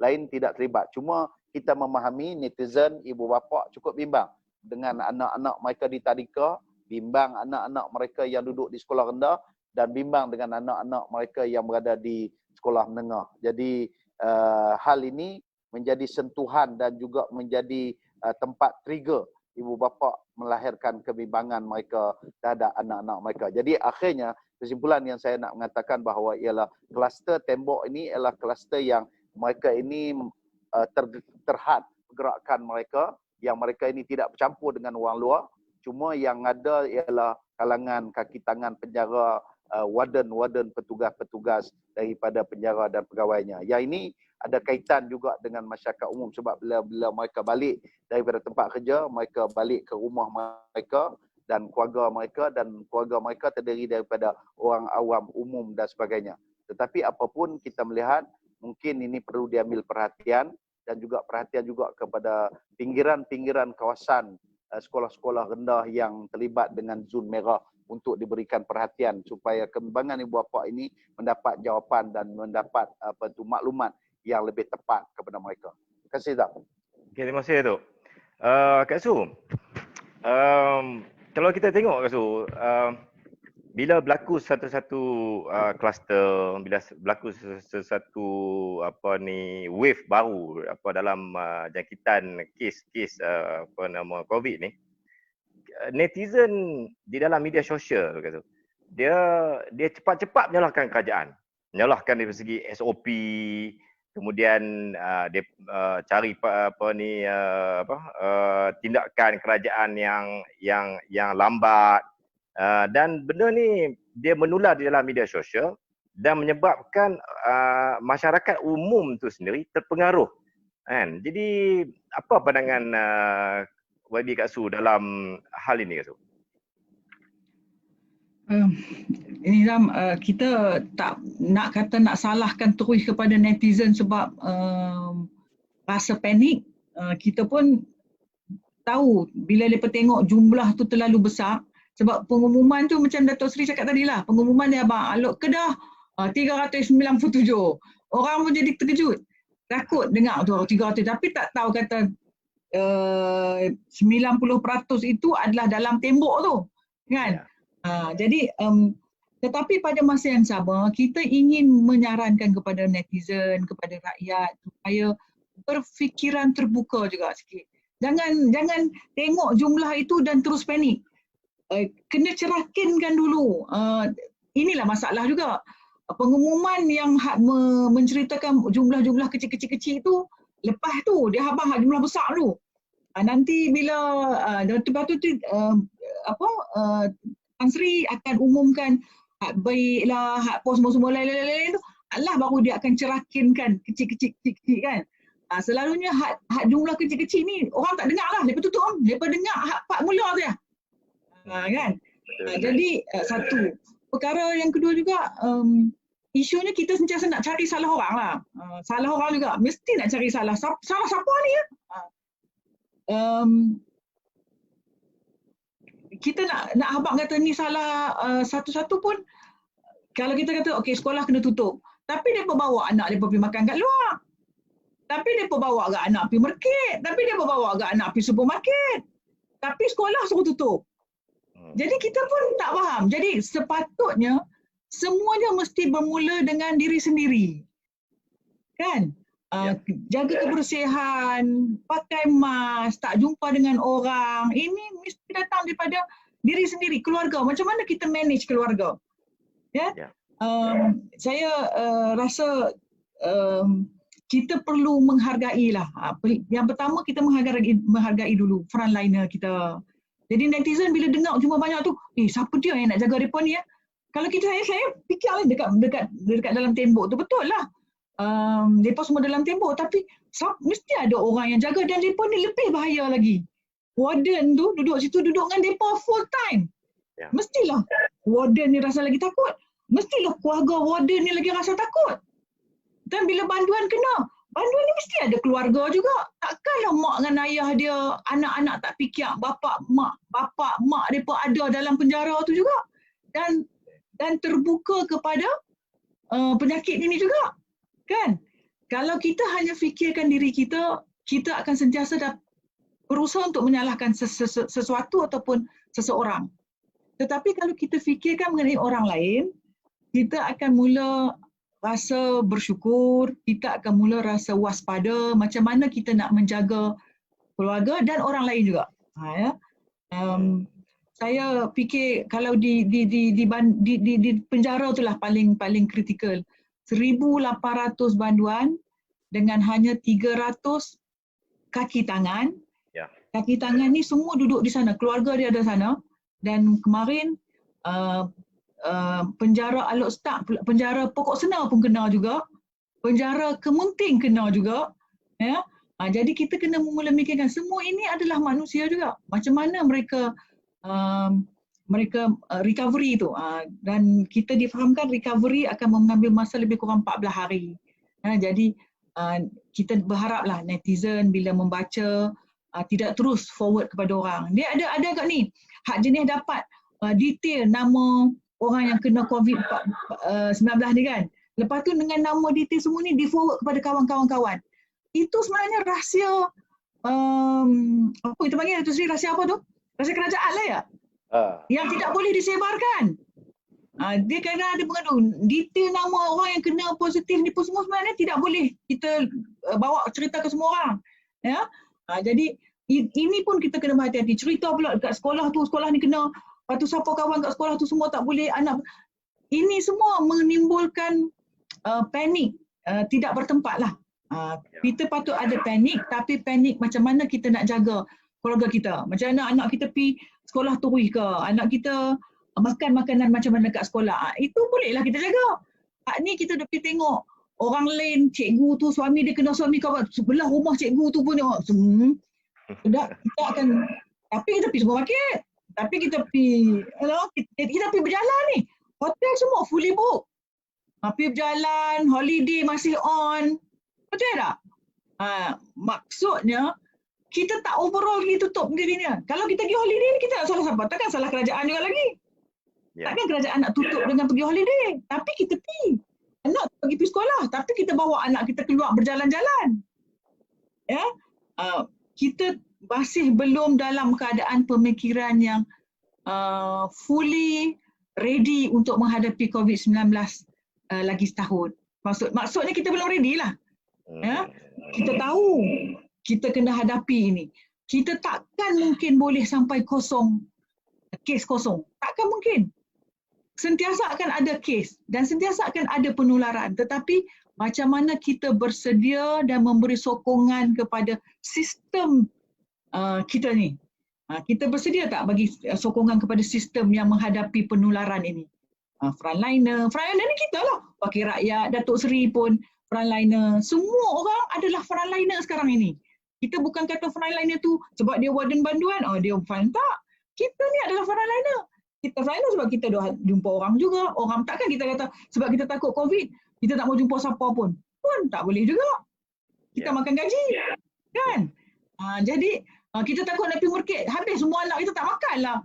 Speaker 2: lain tidak terlibat. Cuma kita memahami netizen, ibu bapa cukup bimbang dengan anak-anak mereka di tadika, bimbang anak-anak mereka yang duduk di sekolah rendah, dan bimbang dengan anak-anak mereka yang berada di sekolah menengah. Jadi hal ini menjadi sentuhan dan juga menjadi tempat trigger ibu bapa melahirkan kebimbangan mereka terhadap anak-anak mereka. Jadi akhirnya kesimpulan yang saya nak mengatakan bahawa ialah kluster tembok ini ialah kluster yang mereka ini terhad pergerakan mereka, yang mereka ini tidak bercampur dengan orang luar. Cuma yang ada ialah kalangan kaki tangan penjara, warden-warden, petugas-petugas daripada penjara dan pegawainya. Yang ini ada kaitan juga dengan masyarakat umum sebab bila mereka balik daripada tempat kerja, mereka balik ke rumah mereka dan keluarga mereka terdiri daripada orang awam, umum dan sebagainya. Tetapi apapun kita melihat mungkin ini perlu diambil perhatian dan juga perhatian juga kepada pinggiran-pinggiran kawasan sekolah-sekolah rendah yang terlibat dengan zon merah untuk diberikan perhatian supaya kembangan ibu bapa ini mendapat jawapan dan mendapat maklumat yang lebih tepat kepada mereka. Terima kasih, Zam.
Speaker 1: Okay, terima kasih, Datuk. Kak Su, kalau kita tengok, Kak Su, bila berlaku satu-satu kluster, bila berlaku sesuatu wave baru dalam jangkitan kes COVID ni, netizen di dalam media sosial, kata, dia cepat-cepat menyalahkan kerajaan, menyalahkan dari segi SOP, kemudian dia cari tindakan kerajaan yang lambat, dan benda ni dia menular di dalam media sosial dan menyebabkan masyarakat umum tu sendiri terpengaruh, kan? Jadi apa pandangan YB Kak Su dalam hal ini, Kak Su?
Speaker 3: Ini Ram, kita tak nak kata nak salahkan terus kepada netizen sebab rasa panik. Kita pun tahu bila mereka tengok jumlah tu terlalu besar sebab pengumuman tu macam Dato' Sri cakap tadi lah, pengumuman dia abang Alok Kedah 397. Orang pun jadi terkejut, takut dengar tu 300 tapi tak tahu kata 90% itu adalah dalam tembok tu, kan? Jadi tetapi pada masa yang sama kita ingin menyarankan kepada netizen, kepada rakyat supaya berfikiran terbuka juga sikit. Jangan tengok jumlah itu dan terus panik. Kena cerakinkan dulu. Inilah masalah juga. Pengumuman yang menceritakan jumlah-jumlah kecil-kecil itu, lepas tu dia habang jumlah besar tu. Nanti bila lepas tu Tan Sri akan umumkan hak baiklah, hak pos semua lain-lain tu, Allah baru dia akan cerakinkan kecil-kecil kan. Selalunya hak jumlah kecil-kecil ni orang tak dengar lah, lepas tutup kan. Lepas dengar hak part mula tu ya. Kan. Jadi satu. Perkara yang kedua juga, isunya kita sentiasa nak cari salah orang lah. Salah orang juga, mesti nak cari salah. Salah siapa ni ya? Kita nak habaq kata ni salah satu-satu pun, kalau kita kata okey sekolah kena tutup, tapi mereka bawa anak mereka pergi makan kat luar, tapi mereka bawa agak anak pergi market, tapi mereka bawa agak anak pergi supermarket, tapi sekolah suruh tutup. Jadi kita pun tak faham. Jadi sepatutnya semuanya mesti bermula dengan diri sendiri, kan? Jaga kebersihan, pakai mask, tak jumpa dengan orang. Ini mesti datang daripada diri sendiri, keluarga. Macam mana kita manage keluarga? Ya. Saya rasa kita perlu menghargai lah. Yang pertama kita menghargai dulu frontliner kita. Jadi netizen bila dengar cuma banyak tu, siapa dia yang nak jaga mereka ni ya? Kalau saya fikir dekat dalam tembok tu, betul lah. Mereka semua dalam tembok tapi mesti ada orang yang jaga dan mereka ni lebih bahaya lagi. Warden tu duduk situ, duduk dengan mereka full time. Mestilah warden ni rasa lagi takut. Mestilah keluarga warden ni lagi rasa takut. Dan bila banduan kena, banduan ni mesti ada keluarga juga. Takkanlah mak dengan ayah dia, anak-anak tak fikir bapak mak mereka ada dalam penjara tu juga. Dan terbuka kepada penyakit ini juga. Kan? Kalau kita hanya fikirkan diri kita, kita akan sentiasa berusaha untuk menyalahkan sesuatu ataupun seseorang. Tetapi kalau kita fikirkan mengenai orang lain, kita akan mula rasa bersyukur, kita akan mula rasa waspada macam mana kita nak menjaga keluarga dan orang lain juga. Saya fikir kalau di penjara itulah paling kritikal. 1,800 banduan dengan hanya 300 kaki tangan. Kaki tangan ni semua duduk di sana, keluarga dia ada sana. Dan kemarin penjara Alok Start, penjara Pokok Senar pun kena juga, penjara Kemunting kena juga, ya. Jadi kita kena mula mikirkan semua ini adalah manusia juga. Macam mana mereka recovery tu, dan kita difahamkan recovery akan mengambil masa lebih kurang 14 hari. Jadi kita berharaplah netizen bila membaca tidak terus forward kepada orang. Dia ada kat ni, hak jenis dapat detail nama orang yang kena COVID-19 ni kan. Lepas tu dengan nama detail semua ni di forward kepada kawan-kawan. Itu sebenarnya rahsia, apa kita panggil tu, rahsia apa tu? Rahsia kerajaan lah ya? Yang tidak boleh disebarkan. Dia kena ada mengandung detail nama orang yang kena positif ni pun semua sebenarnya tidak boleh kita bawa cerita ke semua orang. Ya? Jadi ini pun kita kena berhati-hati. Cerita pula dekat sekolah tu, sekolah ni kena, lepas tu siapa kawan kat sekolah tu semua tak boleh, anak. Ini semua menimbulkan panik tidak bertempat lah. Kita patut ada panik, tapi panik macam mana kita nak jaga keluarga kita. Macam mana anak kita pergi sekolah turih ke, anak kita makan makanan macam mana kat sekolah. Itu bolehlah kita jaga. Ni kita dah pergi tengok orang lain, cikgu tu suami dia kena suami kawan sebelah rumah cikgu tu pun sudah kita akan, tapi kita pergi supermarket, tapi kita pergi kita pergi berjalan ni, hotel semua fully book, pergi berjalan, holiday masih on, betul tak? Maksudnya kita tak overall pergi tutup dirinya. Kalau kita pergi holiday ni kita nak salah siapa? Takkan salah kerajaan juga lagi. Takkan kerajaan nak tutup dengan pergi holiday, tapi kita pergi. Anak pergi sekolah, tapi kita bawa anak kita keluar berjalan-jalan. Ya, kita masih belum dalam keadaan pemikiran yang fully ready untuk menghadapi COVID-19 lagi setahun. Maksudnya kita belum ready lah. Ya, kita tahu kita kena hadapi ini. Kita takkan mungkin boleh sampai kosong, kes kosong. Takkan mungkin. Sentiasa akan ada kes dan sentiasa akan ada penularan. Tetapi macam mana kita bersedia dan memberi sokongan kepada sistem kita ni. Kita bersedia tak bagi sokongan kepada sistem yang menghadapi penularan ini? Frontliner ni kita lah. Wakil rakyat, Datuk Seri pun frontliner. Semua orang adalah frontliner sekarang ini. Kita bukan kata frontliner tu sebab dia warden banduan, dia fine, tak. Kita ni adalah frontliner. Kita frontliner sebab kita dah jumpa orang juga. Orang takkan kita kata sebab kita takut COVID, kita tak mau jumpa siapa pun. Pun tak boleh juga. Kita makan gaji. Kan? Jadi kita takut nak pergi market, habis semua anak kita tak makan lah.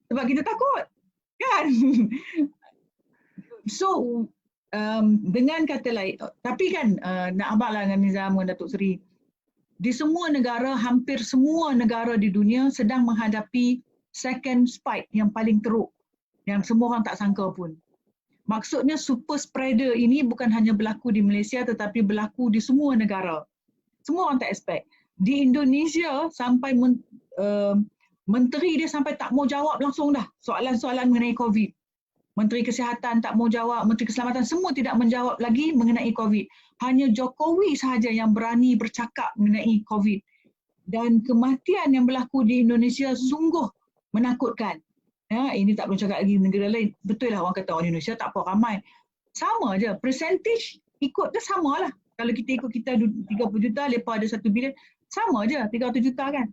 Speaker 3: Sebab kita takut. Kan? So, dengan kata lain, tapi kan nak abang lah dengan Nizam dan Datuk Seri, di semua negara, hampir semua negara di dunia sedang menghadapi second spike yang paling teruk, yang semua orang tak sangka pun. Maksudnya super spreader ini bukan hanya berlaku di Malaysia tetapi berlaku di semua negara. Semua orang tak expect. Di Indonesia sampai menteri dia sampai tak mau jawab langsung dah soalan-soalan mengenai COVID. Menteri Kesihatan tak mau jawab, Menteri Keselamatan semua tidak menjawab lagi mengenai COVID. Hanya Jokowi sahaja yang berani bercakap mengenai COVID. Dan kematian yang berlaku di Indonesia sungguh menakutkan. Ya, ini tak perlu cakap lagi negara lain. Betul lah orang kata orang Indonesia tak apa ramai. Sama je, percentage ikut dia sama lah. Kalau kita ikut kita 30 juta, lepas ada 1 bilion, sama je 300 juta kan.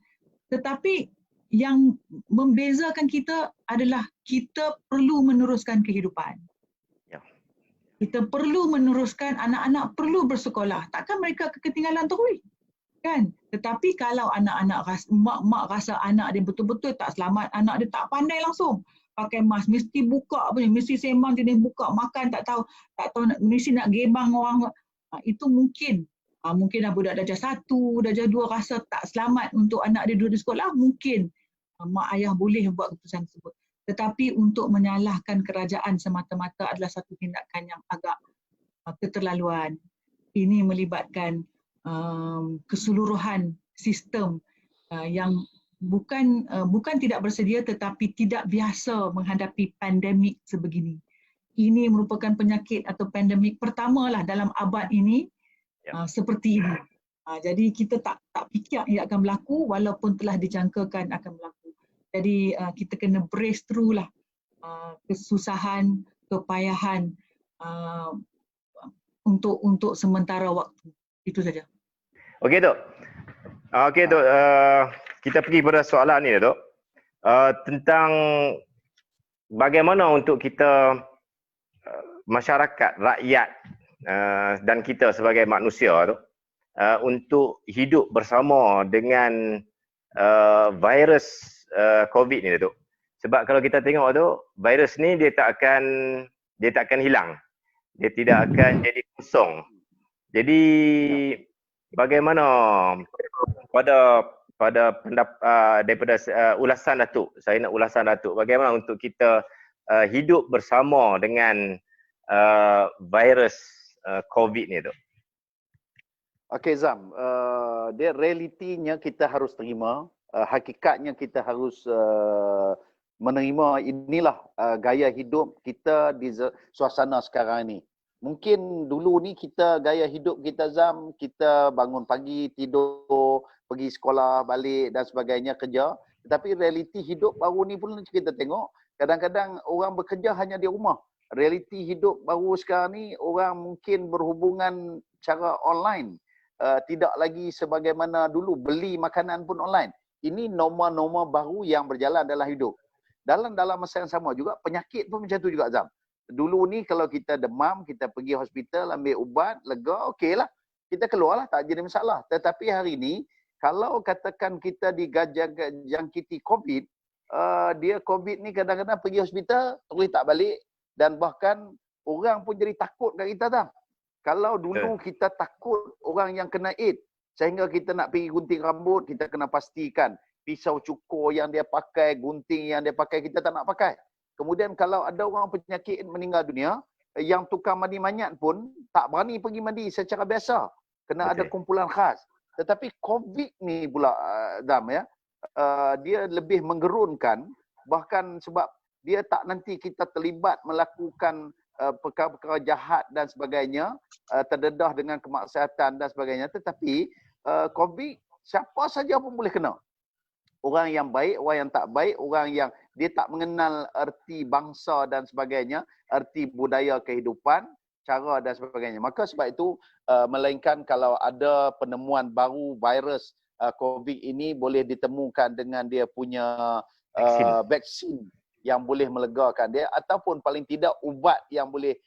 Speaker 3: Tetapi yang membezakan kita adalah kita perlu meneruskan kehidupan. Kita perlu meneruskan, anak-anak perlu bersekolah. Takkan mereka ketinggalan terus. Kan? Tetapi kalau anak-anak mak rasa anak dia betul-betul tak selamat, anak dia tak pandai langsung pakai mask, mesti buka punya, mesti sembang jenis buka, makan tak tahu mesti nak gebang orang. Itu mungkin dah budak darjah 1, darjah 2 rasa tak selamat untuk anak dia duduk di sekolah, mungkin mak ayah boleh buat keputusan tersebut. Tetapi untuk menyalahkan kerajaan semata-mata adalah satu tindakan yang agak keterlaluan. Ini melibatkan keseluruhan sistem yang bukan tidak bersedia tetapi tidak biasa menghadapi pandemik sebegini. Ini merupakan penyakit atau pandemik pertamalah dalam abad ini seperti ini. Jadi kita tak fikir ia akan berlaku walaupun telah dijangkakan akan berlaku. Jadi kita kena brace through lah. kesusahan, kepayahan untuk sementara waktu. Itu saja.
Speaker 1: Okey, Dok. Okey, Dok. Kita pergi pada soalan ni, Dok. Tentang bagaimana untuk kita masyarakat, rakyat dan kita sebagai manusia tu untuk hidup bersama dengan virus COVID ni, Datuk. Sebab kalau kita tengok tu, virus ni dia tak akan hilang. Dia tidak akan jadi kosong. Jadi bagaimana pada daripada ulasan Datuk, saya nak ulasan Datuk, bagaimana untuk kita hidup bersama dengan virus COVID ni, Datuk?
Speaker 2: Okey Zam, dia realitinya kita harus terima, hakikatnya kita harus menerima inilah gaya hidup kita di suasana sekarang ini. Mungkin dulu ni kita gaya hidup kita Zam, kita bangun pagi, tidur, pergi sekolah, balik dan sebagainya, kerja. Tetapi realiti hidup baru ni pun kita tengok, kadang-kadang orang bekerja hanya di rumah. Realiti hidup baru sekarang ni, orang mungkin berhubungan cara online. Tidak lagi sebagaimana dulu, beli makanan pun online. Ini norma-norma baru yang berjalan dalam hidup. Dalam masa yang sama juga, penyakit pun macam tu juga Zam. Dulu ni kalau kita demam, kita pergi hospital, ambil ubat, lega, okeylah. Kita keluarlah, tak jadi masalah. Tetapi hari ni, kalau katakan kita dijangkiti COVID, dia COVID ni kadang-kadang pergi hospital, terus tak balik. Dan bahkan orang pun jadi takut kat kita Zam. Kalau dulu kita takut orang yang kena AIDS, sehingga kita nak pergi gunting rambut, kita kena pastikan pisau cukur yang dia pakai, gunting yang dia pakai, kita tak nak pakai. Kemudian kalau ada orang penyakit meninggal dunia, yang tukang mandi manyat pun tak berani pergi mandi secara biasa. Kena ada kumpulan khas. Tetapi COVID ni pula, Zam ya, dia lebih menggerunkan, bahkan sebab dia tak nanti kita terlibat melakukan perkara-perkara jahat dan sebagainya, terdedah dengan kemaksiatan dan sebagainya. Tetapi COVID, siapa saja pun boleh kena. Orang yang baik, orang yang tak baik, orang yang dia tak mengenal erti bangsa dan sebagainya, erti budaya kehidupan, cara dan sebagainya. Maka sebab itu, melainkan kalau ada penemuan baru virus COVID ini boleh ditemukan dengan dia punya vaksin yang boleh melegakan dia, ataupun paling tidak ubat yang boleh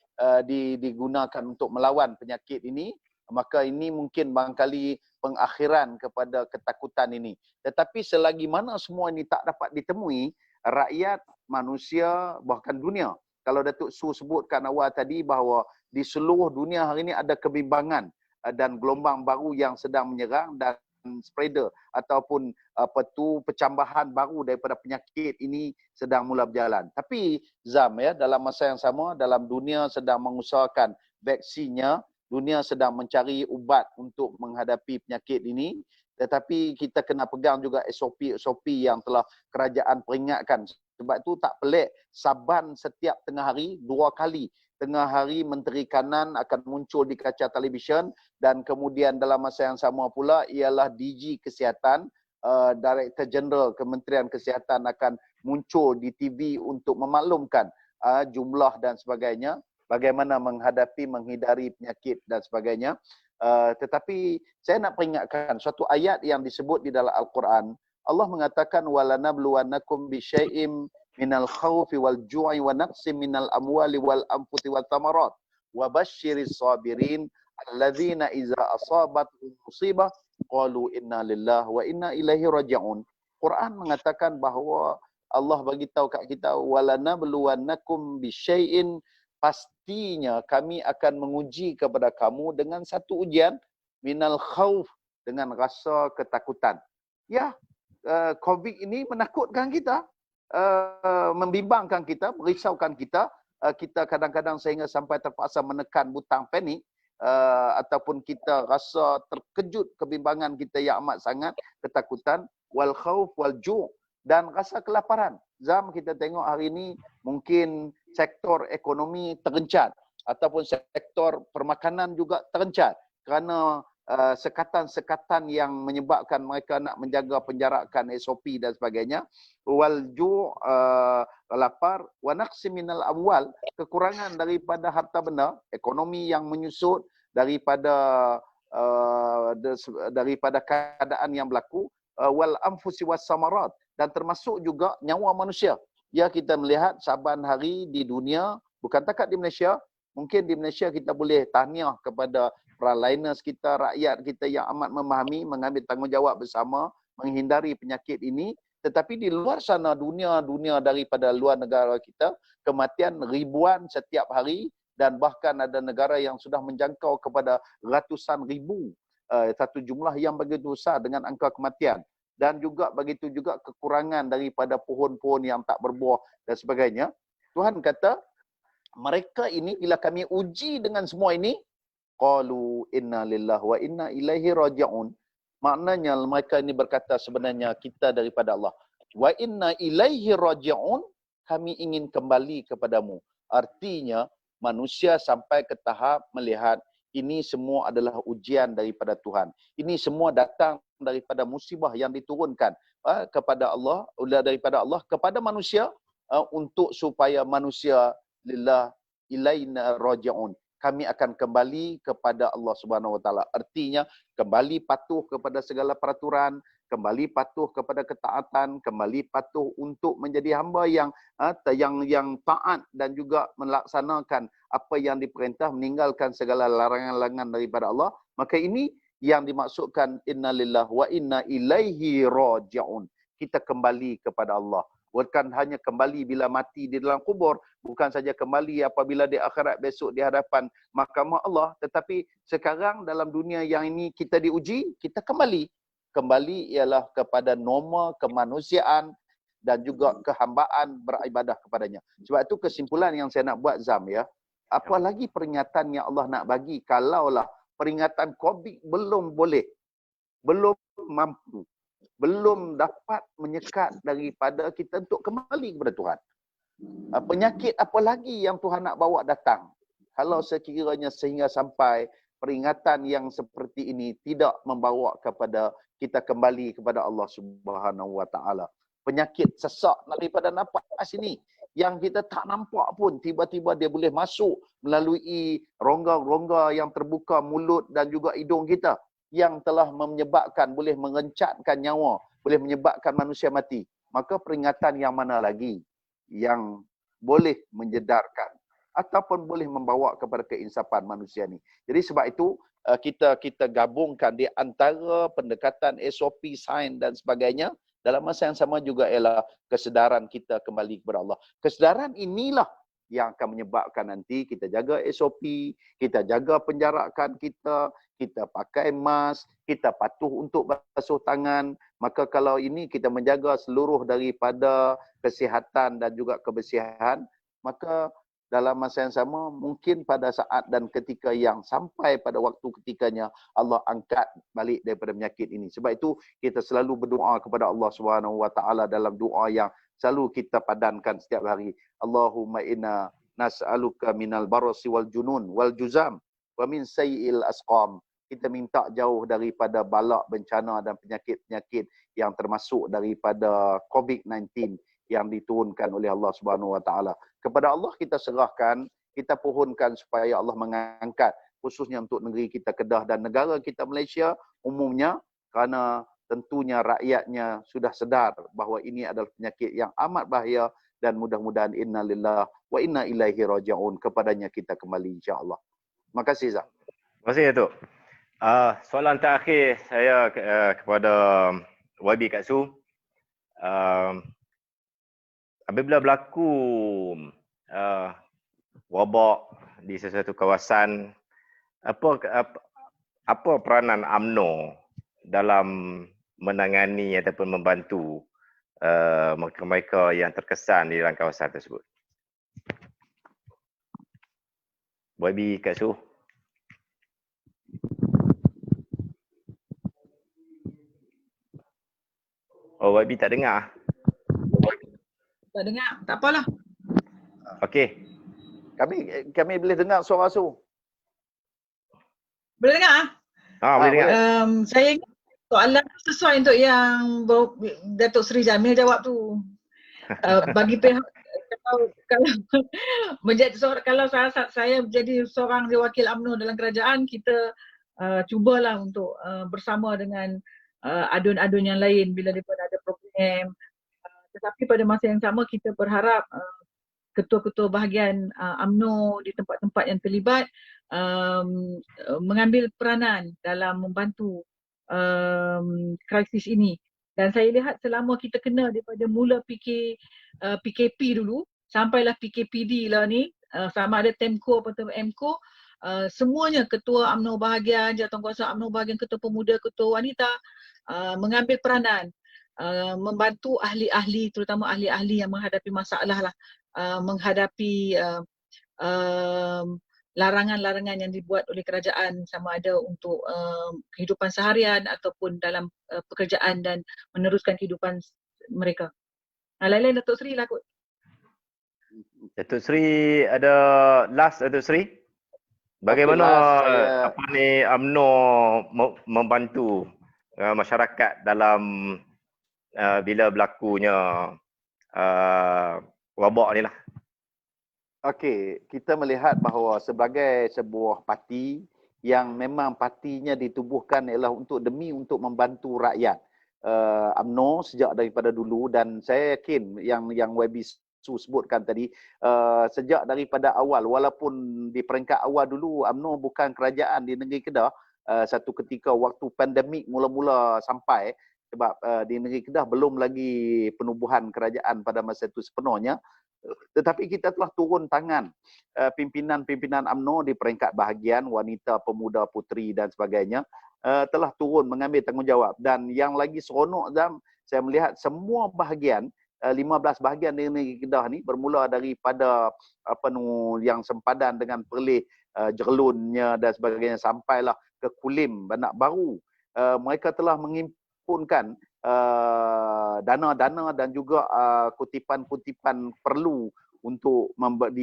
Speaker 2: digunakan untuk melawan penyakit ini, maka ini mungkin barangkali pengakhiran kepada ketakutan ini. Tetapi selagi mana semua ini tak dapat ditemui, rakyat, manusia, bahkan dunia. Kalau Datuk Su sebutkan awal tadi bahawa di seluruh dunia hari ini ada kebimbangan dan gelombang baru yang sedang menyerang dan spreader ataupun percambahan baru daripada penyakit ini sedang mula berjalan. Tapi Zam ya, dalam masa yang sama, dalam dunia sedang mengusahakan vaksinnya, dunia sedang mencari ubat untuk menghadapi penyakit ini, tetapi kita kena pegang juga SOP yang telah kerajaan peringatkan. Sebab itu tak pelik Saban setiap tengah hari 2 kali. Tengah hari Menteri Kanan akan muncul di kaca televisyen, dan kemudian dalam masa yang sama pula ialah DG Kesihatan, Director General Kementerian Kesihatan akan muncul di TV untuk memaklumkan jumlah dan sebagainya, bagaimana menghindari penyakit dan sebagainya. Tetapi saya nak peringatkan suatu ayat yang disebut di dalam Al-Quran. Allah mengatakan walanabluwannakum bisyai'im minal khawfi wal ju'i wa naqsim minal amwali wal anfusi wal thamarat wa basyiris sabirin alladzina idza asabatuhum musibah qalu inna lillahi wa inna ilaihi raji'un. Quran mengatakan bahawa Allah bagi tahu kat kita walanabluwannakum bisyai'in, pastinya kami akan menguji kepada kamu dengan satu ujian, minal khauf, dengan rasa ketakutan. Ya, COVID ini menakutkan kita, membimbangkan kita, merisaukan kita. Kita kadang-kadang sehingga sampai terpaksa menekan butang panik, ataupun kita rasa terkejut, kebimbangan kita yang amat sangat, ketakutan, wal khauf wal ju', dan rasa kelaparan. Zam, kita tengok hari ini mungkin sektor ekonomi terencat ataupun sektor permakanan juga terencat kerana sekatan-sekatan yang menyebabkan mereka nak menjaga penjarakan SOP dan sebagainya. Wal ju' lapar, wa naqsi minal amwal, kekurangan daripada harta benda, ekonomi yang menyusut daripada keadaan yang berlaku, wal anfusi was samarat, dan termasuk juga nyawa manusia. Ya, kita melihat saban hari di dunia, bukan takat di Malaysia, mungkin di Malaysia kita boleh tahniah kepada frontliners kita, rakyat kita yang amat memahami, mengambil tanggungjawab bersama, menghindari penyakit ini. Tetapi di luar sana, dunia daripada luar negara kita, kematian ribuan setiap hari, dan bahkan ada negara yang sudah menjangkau kepada ratusan ribu, satu jumlah yang begitu besar dengan angka kematian. Dan juga begitu juga kekurangan daripada pohon-pohon yang tak berbuah dan sebagainya. Tuhan kata, mereka ini bila kami uji dengan semua ini, qalu inna lillahi wa inna ilaihi raji'un. Maknanya mereka ini berkata, sebenarnya kita daripada Allah. Wa inna ilaihi raji'un, kami ingin kembali kepadamu. Artinya manusia sampai ke tahap melihat ini semua adalah ujian daripada Tuhan. Ini semua datang daripada musibah yang diturunkan kepada Allah, daripada Allah kepada manusia, untuk supaya manusia lillah ilaina raji'un. Kami akan kembali kepada Allah Subhanahu Wa Taala. Artinya kembali patuh kepada segala peraturan, kembali patuh kepada ketaatan, kembali patuh untuk menjadi hamba yang taat dan juga melaksanakan apa yang diperintah, meninggalkan segala larangan-larangan daripada Allah. Maka ini yang dimaksudkan innalillahi wa inna ilaihi raji'un. Kita kembali kepada Allah. Bukan hanya kembali bila mati di dalam kubur, bukan saja kembali apabila di akhirat besok di hadapan mahkamah Allah, tetapi sekarang dalam dunia yang ini kita diuji, kita kembali. Kembali ialah kepada norma kemanusiaan dan juga kehambaan beribadah kepadanya. Sebab itu kesimpulan yang saya nak buat, Zam, ya. Apa lagi peringatan yang Allah nak bagi kalaulah peringatan COVID belum boleh, belum mampu, belum dapat menyekat daripada kita untuk kembali kepada Tuhan. Penyakit apa lagi yang Tuhan nak bawa datang? Kalau sekiranya sehingga sampai peringatan yang seperti ini tidak membawa kepada kita kembali kepada Allah Subhanahu Wa Taala. Penyakit sesak daripada nafas ini yang kita tak nampak pun, tiba-tiba dia boleh masuk melalui rongga-rongga yang terbuka mulut dan juga hidung kita, yang telah menyebabkan, boleh mengencatkan nyawa, boleh menyebabkan manusia mati. Maka peringatan yang mana lagi yang boleh menjedarkan ataupun boleh membawa kepada keinsapan manusia ni. Jadi sebab itu kita gabungkan di antara pendekatan SOP, sains dan sebagainya. Dalam masa yang sama juga ialah kesedaran kita kembali kepada Allah. Kesedaran inilah yang akan menyebabkan nanti kita jaga SOP, kita jaga penjarakan kita, kita pakai mask, kita patuh untuk basuh tangan. Maka kalau ini kita menjaga seluruh daripada kesihatan dan juga kebersihan, maka dalam masa yang sama, mungkin pada saat dan ketika yang sampai pada waktu ketikanya, Allah angkat balik daripada penyakit ini. Sebab itu kita selalu berdoa kepada Allah Subhanahu Wa Taala dalam doa yang selalu kita padankan setiap hari. Allahumma inna nas'aluka minal barasi wal junun wal juzam wa min sayyi'il asqam. Kita minta jauh daripada balak, bencana dan penyakit-penyakit yang termasuk daripada COVID-19 yang diturunkan oleh Allah Subhanahu Wa Taala. Kepada Allah kita serahkan, kita pohonkan supaya Allah mengangkat, khususnya untuk negeri kita Kedah dan negara kita Malaysia umumnya, kerana tentunya rakyatnya sudah sedar bahawa ini adalah penyakit yang amat bahaya, dan mudah-mudahan inna lillahi wa inna ilaihi raji'un, kepadanya kita kembali insya-Allah. Terima kasih, Zah.
Speaker 1: Terima kasih, Datuk. Soalan terakhir saya kepada YB Kak Su. Apabila berlaku wabak di sesuatu kawasan, apa peranan UMNO dalam menangani ataupun membantu mereka-mereka yang terkesan di dalam kawasan tersebut? YB Kak Su. Oh, YB tak dengar.
Speaker 3: Tak dengar, tak apalah.
Speaker 1: Okey.
Speaker 2: Kami boleh dengar suara Su.
Speaker 3: Boleh dengar?
Speaker 1: Boleh dengar.
Speaker 3: Saya ingat soalan sesuai untuk yang Datuk Seri Jamil jawab tu. Bagi pihak kalau menjadi seorang, kalau saya menjadi seorang wakil UMNO dalam kerajaan, kita cubalah untuk bersama dengan adun-adun yang lain bila daripada ada program. Tetapi pada masa yang sama kita berharap ketua-ketua bahagian UMNO di tempat-tempat yang terlibat mengambil peranan dalam membantu krisis ini. Dan saya lihat selama kita kena daripada mula PKP dulu sampailah PKPD lah ni, sama ada TEMCO atau MCO, semuanya ketua UMNO bahagian, jawatankuasa UMNO bahagian, ketua pemuda, ketua wanita mengambil peranan, membantu ahli-ahli, terutama ahli-ahli yang menghadapi masalah lah, menghadapi larangan-larangan yang dibuat oleh kerajaan, sama ada untuk kehidupan seharian ataupun dalam pekerjaan dan meneruskan kehidupan mereka. Lain-lain Datuk Seri lah kot.
Speaker 1: Datuk Seri ada last, Datuk Seri. Bagaimana UMNO membantu masyarakat dalam bila berlakunya wabak ni lah.
Speaker 2: Okey, kita melihat bahawa sebagai sebuah parti yang memang partinya ditubuhkan ialah demi untuk membantu rakyat. UMNO sejak daripada dulu, dan saya yakin yang YB Su sebutkan tadi, sejak daripada awal, walaupun di peringkat awal dulu UMNO bukan kerajaan di negeri Kedah, satu ketika waktu pandemik mula-mula sampai, sebab di negeri Kedah belum lagi penubuhan kerajaan pada masa itu sepenuhnya. Tetapi kita telah turun tangan pimpinan-pimpinan UMNO di peringkat bahagian, wanita, pemuda, puteri dan sebagainya, telah turun mengambil tanggungjawab. Dan yang lagi seronok, saya melihat semua bahagian, 15 bahagian di negeri Kedah ni, bermula daripada yang sempadan dengan Perlis, Jerlunnya dan sebagainya, sampailah ke Kulim, Bandar Baru. Mereka telah menghimpunkan dana-dana dan juga kutipan-kutipan perlu untuk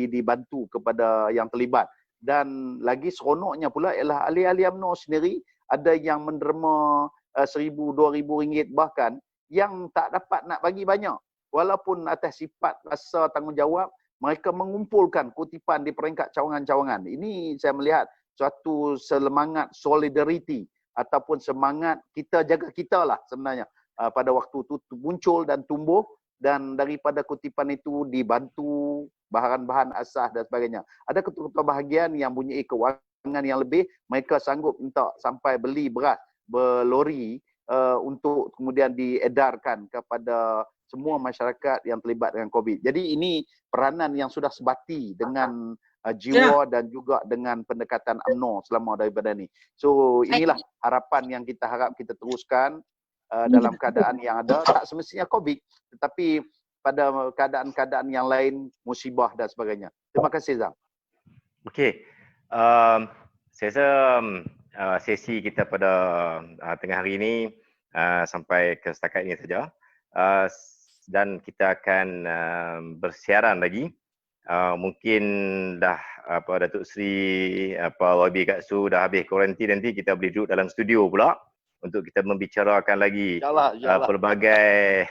Speaker 2: dibantu kepada yang terlibat. Dan lagi seronoknya pula ialah ahli-ahli UMNO sendiri ada yang menderma RM1,000-2,000 bahkan, yang tak dapat nak bagi banyak. Walaupun atas sifat rasa tanggungjawab, mereka mengumpulkan kutipan di peringkat cawangan-cawangan. Ini saya melihat suatu semangat solidariti ataupun semangat kita jaga kita lah sebenarnya. Pada waktu itu muncul dan tumbuh, dan daripada kutipan itu dibantu bahan-bahan asas dan sebagainya. Ada ketua-ketua bahagian yang punya kewangan yang lebih, mereka sanggup minta sampai beli beras berlori untuk kemudian diedarkan kepada semua masyarakat yang terlibat dengan COVID. Jadi ini peranan yang sudah sebati dengan jiwa dan juga dengan pendekatan UMNO selama daripada ni. So inilah harapan yang kita harap kita teruskan dalam keadaan yang ada, tak semestinya COVID, tetapi pada keadaan-keadaan yang lain, musibah dan sebagainya. Terima kasih, Zam.
Speaker 1: Okey. Saya rasa sesi kita pada tengah hari ini sampai ke setakat ini saja. Dan kita akan bersiaran lagi. Mungkin dah Datuk Seri YB Kak Su dah habis kuarantin, nanti kita boleh duduk dalam studio pula untuk kita membicarakan lagi pelbagai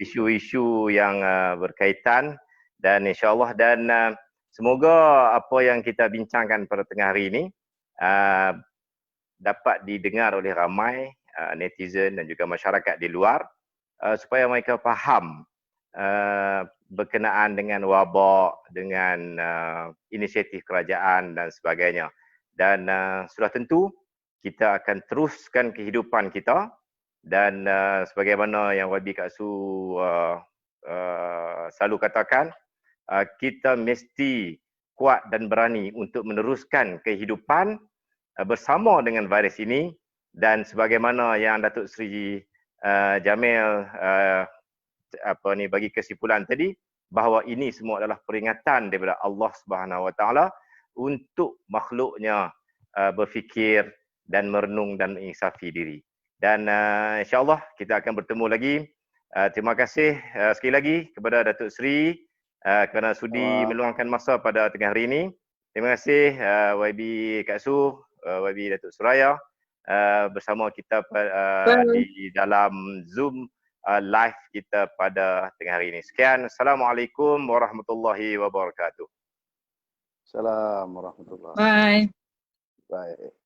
Speaker 1: isu-isu yang berkaitan, dan insya-Allah, dan semoga apa yang kita bincangkan pada tengah hari ini dapat didengar oleh ramai netizen dan juga masyarakat di luar, supaya mereka faham berkenaan dengan wabak, dengan inisiatif kerajaan dan sebagainya. Dan sudah tentu kita akan teruskan kehidupan kita, dan sebagaimana yang YB Kak Su selalu katakan, kita mesti kuat dan berani untuk meneruskan kehidupan bersama dengan virus ini. Dan sebagaimana yang Datuk Seri Jamil bagi kesimpulan tadi, bahawa ini semua adalah peringatan daripada Allah Subhanahu Wa Taala untuk makhluknya berfikir dan merenung dan menginsafi diri. Dan insya-Allah kita akan bertemu lagi. Terima kasih sekali lagi kepada Datuk Seri kerana sudi meluangkan masa pada tengah hari ini. Terima kasih YB Kak Su, YB Datuk Suraya, bersama kita di dalam Zoom live kita pada tengah hari ini. Sekian, Assalamualaikum warahmatullahi wabarakatuh.
Speaker 2: Assalamualaikum warahmatullahi
Speaker 3: Bye.
Speaker 2: wabarakatuh. Bye.